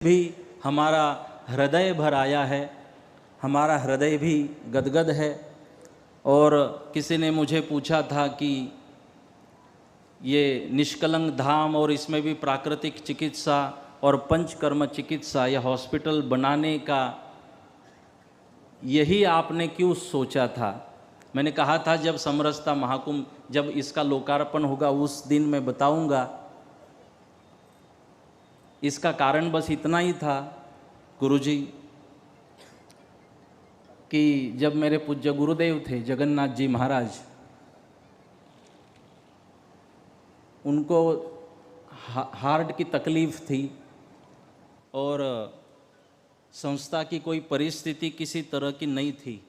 भी हमारा हृदय भर आया है, हमारा हृदय भी गदगद है। और किसी ने मुझे पूछा था कि ये निष्कलंक धाम और इसमें भी प्राकृतिक चिकित्सा और पंचकर्म चिकित्सा, यह हॉस्पिटल बनाने का यही आपने क्यों सोचा था? मैंने कहा था जब समरसता महाकुंभ, जब इसका लोकार्पण होगा उस दिन मैं बताऊंगा। इसका कारण बस इतना ही था गुरुजी, कि जब मेरे पूज्य गुरुदेव थे जगन्नाथ जी महाराज, उनको हार्ट की तकलीफ़ थी और संस्था की कोई परिस्थिति किसी तरह की नहीं थी।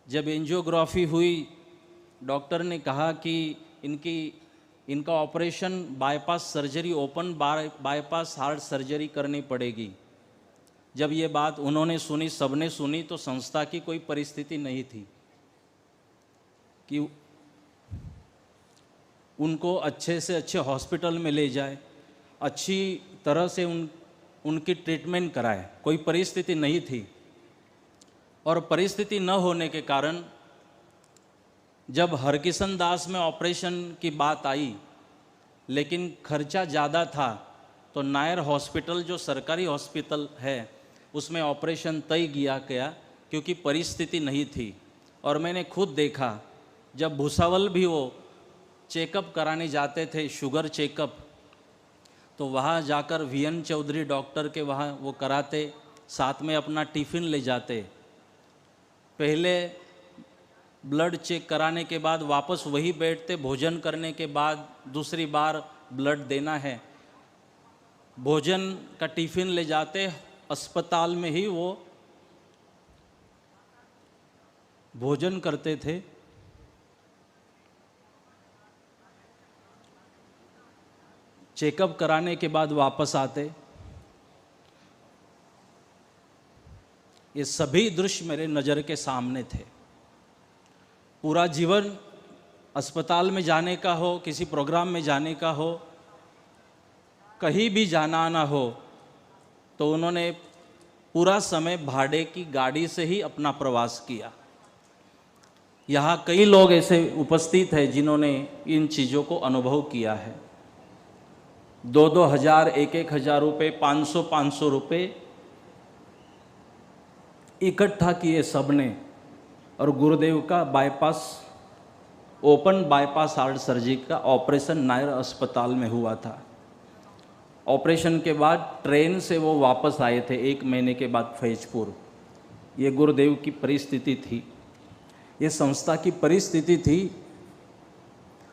जब एंजियोग्राफी हुई, डॉक्टर ने कहा कि इनका operation bypass surgery, open bypass heart surgery करनी पड़ेगी। जब ये बात उन्होंने सुनी, सबने सुनी, तो संस्था की कोई परिस्थिति नहीं थी कि उनको अच्छे से अच्छे हॉस्पिटल में ले जाए, अच्छी तरह से उनकी ट्रीटमेंट कराए। कोई परिस्थिति नहीं थी। और परिस्थिति न होने के कारण जब हरकिशन दास में ऑपरेशन की बात आई, लेकिन खर्चा ज़्यादा था, तो नायर हॉस्पिटल जो सरकारी हॉस्पिटल है उसमें ऑपरेशन तय किया गया, क्योंकि परिस्थिति नहीं थी। और मैंने खुद देखा, जब भूसावल भी वो चेकअप कराने जाते थे, शुगर चेकअप, तो वहाँ जाकर VN चौधरी डॉक्टर के वहाँ वो कराते, साथ में अपना टिफ़िन ले जाते। पहले ब्लड चेक कराने के बाद वापस वही बैठते, भोजन करने के बाद दूसरी बार ब्लड देना है, भोजन का टिफ़िन ले जाते, अस्पताल में ही वो भोजन करते थे। चेकअप कराने के बाद वापस आते। ये सभी दृश्य मेरे नज़र के सामने थे। पूरा जीवन अस्पताल में जाने का हो, किसी प्रोग्राम में जाने का हो, कहीं भी जाना आना हो, तो उन्होंने पूरा समय भाड़े की गाड़ी से ही अपना प्रवास किया। यहाँ कई लोग ऐसे उपस्थित हैं जिन्होंने इन चीज़ों को अनुभव किया है। 2-2 हज़ार, 1-1 हज़ार रुपये, 500-500 रुपये इकट्ठा किए सबने, और गुरुदेव का bypass, open bypass heart surgery का ऑपरेशन नायर अस्पताल में हुआ था। ऑपरेशन के बाद ट्रेन से वो वापस आए थे 1 महीने के बाद फैजपुर। ये गुरुदेव की परिस्थिति थी, ये संस्था की परिस्थिति थी।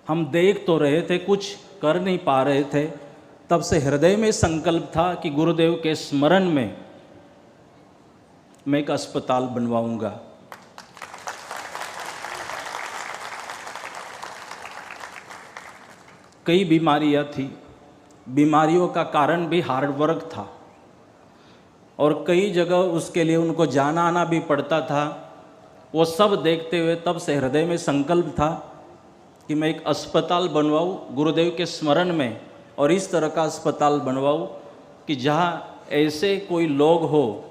हम देख तो रहे थे, कुछ कर नहीं पा रहे थे। तब से हृदय में संकल्प था कि गुरुदेव के स्मरण में मैं एक अस्पताल बनवाऊंगा। कई बीमारियां थी, बीमारियों का कारण भी हार्ड वर्क था, और कई जगह उसके लिए उनको जाना आना भी पड़ता था। वो सब देखते हुए तब से हृदय में संकल्प था कि मैं एक अस्पताल बनवाऊँ गुरुदेव के स्मरण में, और इस तरह का अस्पताल बनवाऊँ कि जहाँ ऐसे कोई लोग हो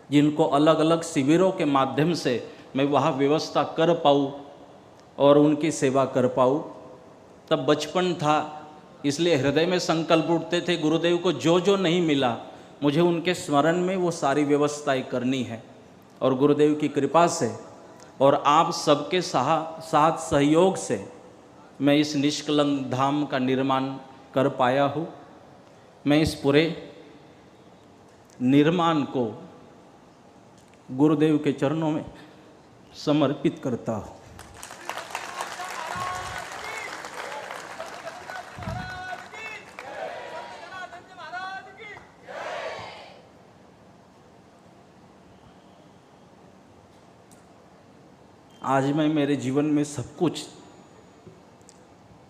जिनको अलग अलग शिविरों के माध्यम से मैं वहाँ व्यवस्था कर पाऊँ और उनकी सेवा कर पाऊँ। तब बचपन था, इसलिए हृदय में संकल्प उठते थे, गुरुदेव को जो जो नहीं मिला मुझे उनके स्मरण में वो सारी व्यवस्थाएं करनी है। और गुरुदेव की कृपा से और आप सबके साथ सहयोग से मैं इस निष्कलंक धाम का निर्माण कर पाया हूँ। मैं इस पूरे निर्माण को गुरुदेव के चरणों में समर्पित करता हूँ। आज मैं मेरे जीवन में सब कुछ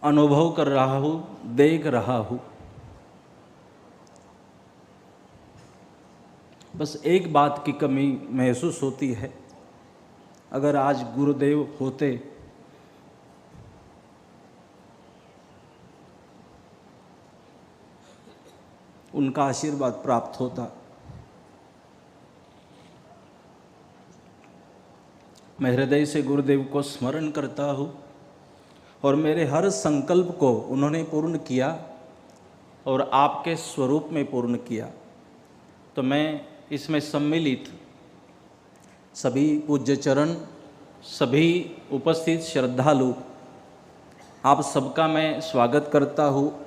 अनुभव कर रहा हूँ, देख रहा हूँ। बस एक बात की कमी महसूस होती है, अगर आज गुरुदेव होते उनका आशीर्वाद प्राप्त होता। मैं हृदय से गुरुदेव को स्मरण करता हूँ और मेरे हर संकल्प को उन्होंने पूर्ण किया और आपके स्वरूप में पूर्ण किया। तो मैं इसमें सम्मिलित सभी पूज्य चरण, सभी उपस्थित श्रद्धालु, आप सबका मैं स्वागत करता हूँ।